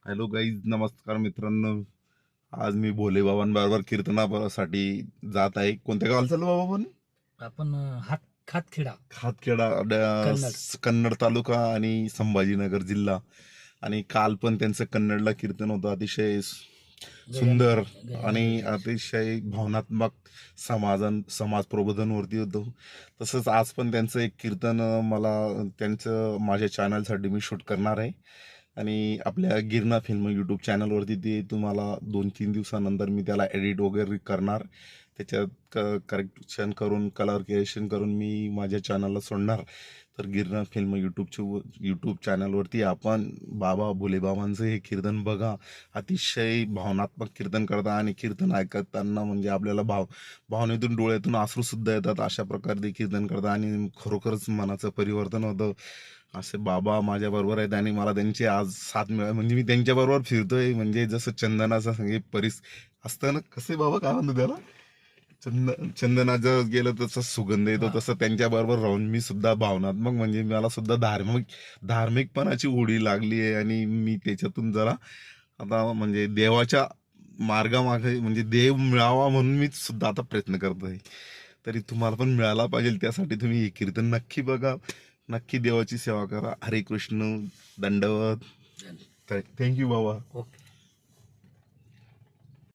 Hello guys, नमस्कार मित्रांनो. आज मी भोले बाबांबरोबर कीर्तनासाठी जात आहे. कोणत्या गावाला चाललो बाबा पण? आपण खातखेडा हातखेडा कन्नड. कन्नड तालुका आणि संभाजीनगर जिल्हा. आणि काल पण त्यांचं कन्नडला कीर्तन होतं. अतिशय सुंदर आणि अतिशय भावनात्मक समाज प्रबोधनवरती होतं. तसंच आज पण त्यांचं एक कीर्तन मला त्यांचं माझ्या चॅनलसाठी मी शूट करणार आहे. आणि आपल्या गिरणा फिल्म यूट्यूब चॅनलवरती ते तुम्हाला 2-3 दिवसानंतर मी त्याला एडिट वगैरे करणार. त्याच्यात करेक्शन करून कलर क्रिएशन करून मी माझ्या चॅनलला सोडणार. तर गिरणा फिल्म यूट्यूब चॅनलवरती आपण बाबा भोलेबाबांचं हे कीर्तन बघा. अतिशय भावनात्मक कीर्तन करता आणि कीर्तन ऐकताना म्हणजे आपल्याला भावनेतून डोळ्यातून अश्रूसुद्धा येतात. अशा प्रकारे ते कीर्तन करतात आणि खरोखरच मनाचं परिवर्तन होतं. असे बाबा माझ्याबरोबर आहेत आणि मला त्यांची आज साथ मिळाली. म्हणजे मी त्यांच्याबरोबर फिरतोय म्हणजे जसं चंदनाचा संगे असतं ना, कसे बाबा काय म्हणतो त्याला, चंदनाचं गेलं तसं सुगंध येतो, तसं त्यांच्याबरोबर राहून मी सुद्धा भावनात्मक म्हणजे मला सुद्धा धार्मिकपणाची ओढी लागली आहे. आणि मी त्याच्यातून जरा आता म्हणजे देवाच्या मार्गामागे म्हणजे देव मिळावा म्हणून मी सुद्धा आता प्रयत्न करतोय. तरी तुम्हाला पण मिळाला पाहिजे, त्यासाठी तुम्ही हे कीर्तन नक्की बघा, नक्की देवाची सेवा करा. हरे कृष्ण, दंडवत. थँक्यू बाबा. ओके.